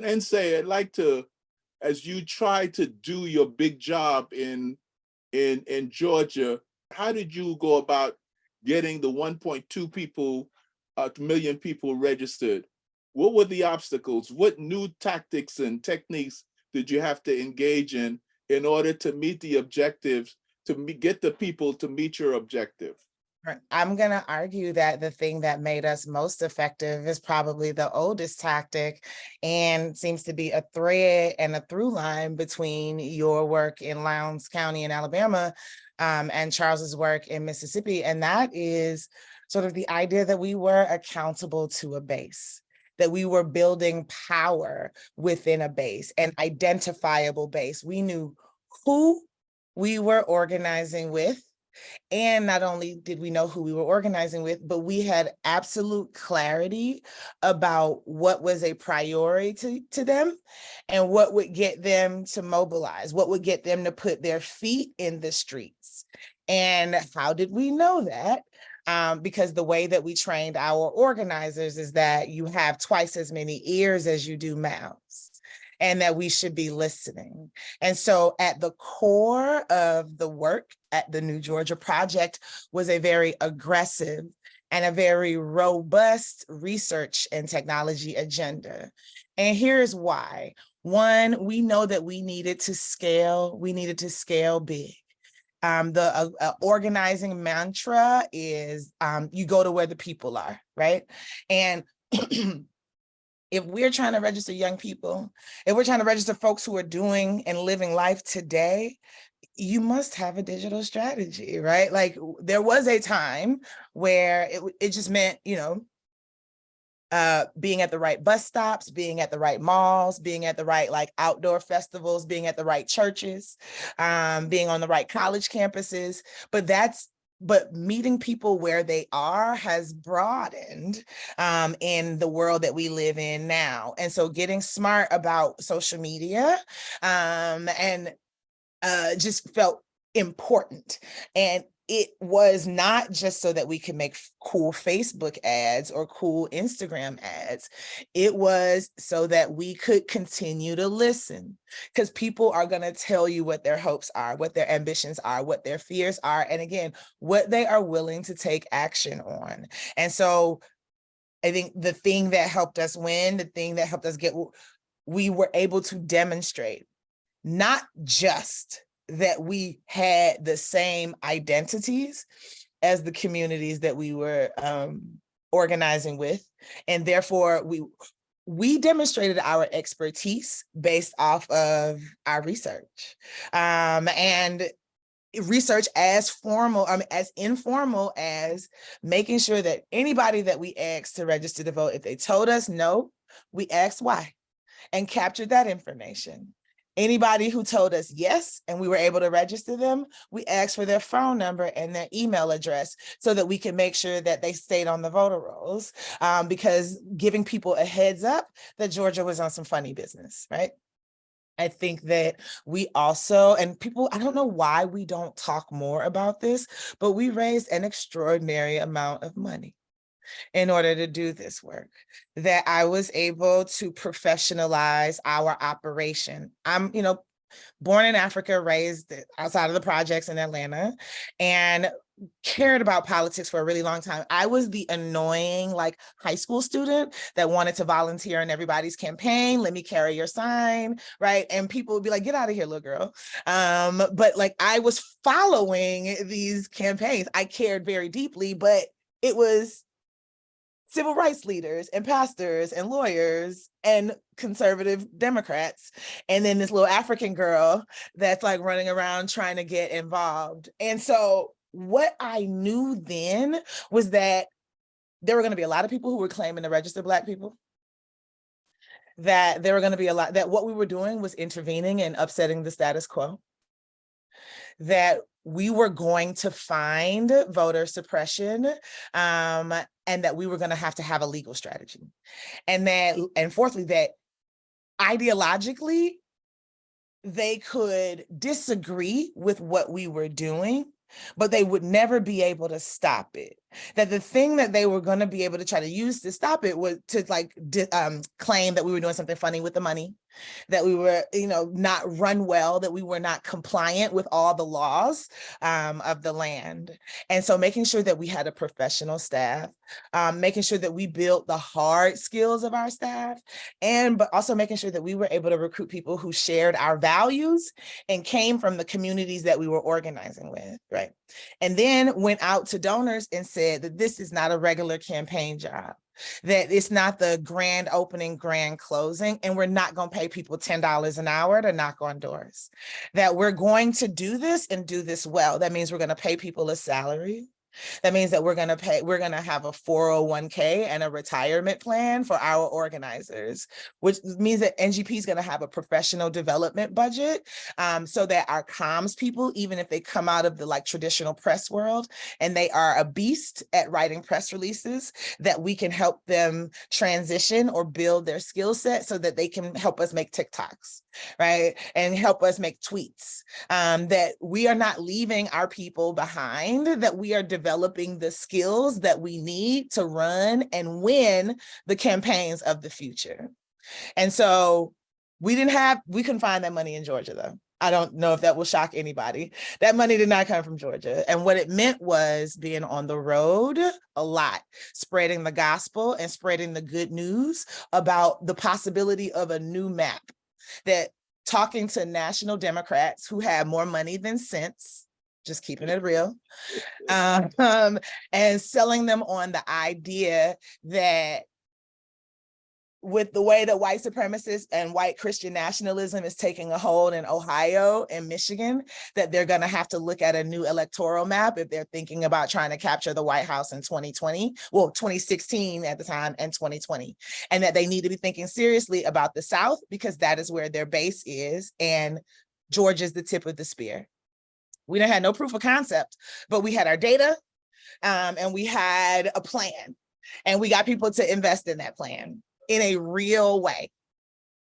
And say, I'd like to, as you try to do your big job in Georgia, how did you go about getting the 1.2 million people registered? What were the obstacles? What new tactics and techniques did you have to engage in order to meet the objectives, get the people to meet your objective? I'm going to argue that the thing that made us most effective is probably the oldest tactic and seems to be a thread and a through line between your work in Lowndes County in Alabama and Charles's work in Mississippi. And that is sort of the idea that we were accountable to a base, that we were building power within a base, an identifiable base. We knew who we were organizing with. And not only did we know who we were organizing with, but we had absolute clarity about what was a priority to them and what would get them to mobilize, what would get them to put their feet in the streets. And how did we know that? Because the way that we trained our organizers is that you have twice as many ears as you do mouths, and that we should be listening. And so at the core of the work at the New Georgia Project was a very aggressive and a very robust research and technology agenda. And here's why. One, we know that we needed to scale big. The organizing mantra is you go to where the people are, right? And if we're trying to register young people, if we're trying to register folks who are doing and living life today, you must have a digital strategy, right? Like there was a time where it just meant, being at the right bus stops, being at the right malls, being at the right like outdoor festivals, being at the right churches, being on the right college campuses. But meeting people where they are has broadened in the world that we live in now. And so getting smart about social media and just felt important. And it was not just so that we could make cool Facebook ads or cool Instagram ads. It was so that we could continue to listen, because people are going to tell you what their hopes are, what their ambitions are, what their fears are, and again, what they are willing to take action on. And so I think the thing that helped us win, the thing that helped us we were able to demonstrate not just that we had the same identities as the communities that we were organizing with. And therefore, we demonstrated our expertise based off of our research. And research as formal, as informal as making sure that anybody that we asked to register to vote, if they told us no, we asked why and captured that information. Anybody who told us yes, and we were able to register them, we asked for their phone number and their email address so that we can make sure that they stayed on the voter rolls, because giving people a heads up that Georgia was on some funny business, right? I think that we also, and people, I don't know why we don't talk more about this, but we raised an extraordinary amount of money in order to do this work, that I was able to professionalize our operation. I'm, born in Africa, raised outside of the projects in Atlanta, and cared about politics for a really long time. I was the annoying high school student that wanted to volunteer in everybody's campaign. Let me carry your sign, right? And people would be like, get out of here, little girl. But I was following these campaigns. I cared very deeply, but it was civil rights leaders and pastors and lawyers and conservative Democrats. And then this little African girl that's running around trying to get involved. And so what I knew then was that there were going to be a lot of people who were claiming to register Black people, that there were going to be a lot, that what we were doing was intervening and upsetting the status quo, that we were going to find voter suppression, and that we were going to have a legal strategy. And fourthly, that ideologically, they could disagree with what we were doing, but they would never be able to stop it. that the thing that they were going to be able to try to use to stop it was to claim that we were doing something funny with the money, that we were, not run well, that we were not compliant with all the laws of the land. And so making sure that we had a professional staff, making sure that we built the hard skills of our staff, but also making sure that we were able to recruit people who shared our values and came from the communities that we were organizing with, right? And then went out to donors and said that this is not a regular campaign job, that it's not the grand opening, grand closing, and we're not going to pay people $10 an hour to knock on doors, that we're going to do this and do this well. That means we're going to pay people a salary. That means that we're going to have a 401k and a retirement plan for our organizers, which means that NGP is going to have a professional development budget, so that our comms people, even if they come out of the traditional press world and they are a beast at writing press releases, that we can help them transition or build their skill set so that they can help us make TikToks, right? And help us make tweets, that we are not leaving our people behind, that we are developing the skills that we need to run and win the campaigns of the future. And so we couldn't find that money in Georgia, though. I don't know if that will shock anybody. That money did not come from Georgia. And what it meant was being on the road a lot, spreading the gospel and spreading the good news about the possibility of a new map, that talking to national Democrats who had more money than sense, just keeping it real, and selling them on the idea that with the way that white supremacists and white Christian nationalism is taking a hold in Ohio and Michigan, that they're going to have to look at a new electoral map if they're thinking about trying to capture the White House in 2016 at the time, and 2020, and that they need to be thinking seriously about the South, because that is where their base is, and Georgia's the tip of the spear. We didn't have no proof of concept, but we had our data, and we had a plan, and we got people to invest in that plan in a real way.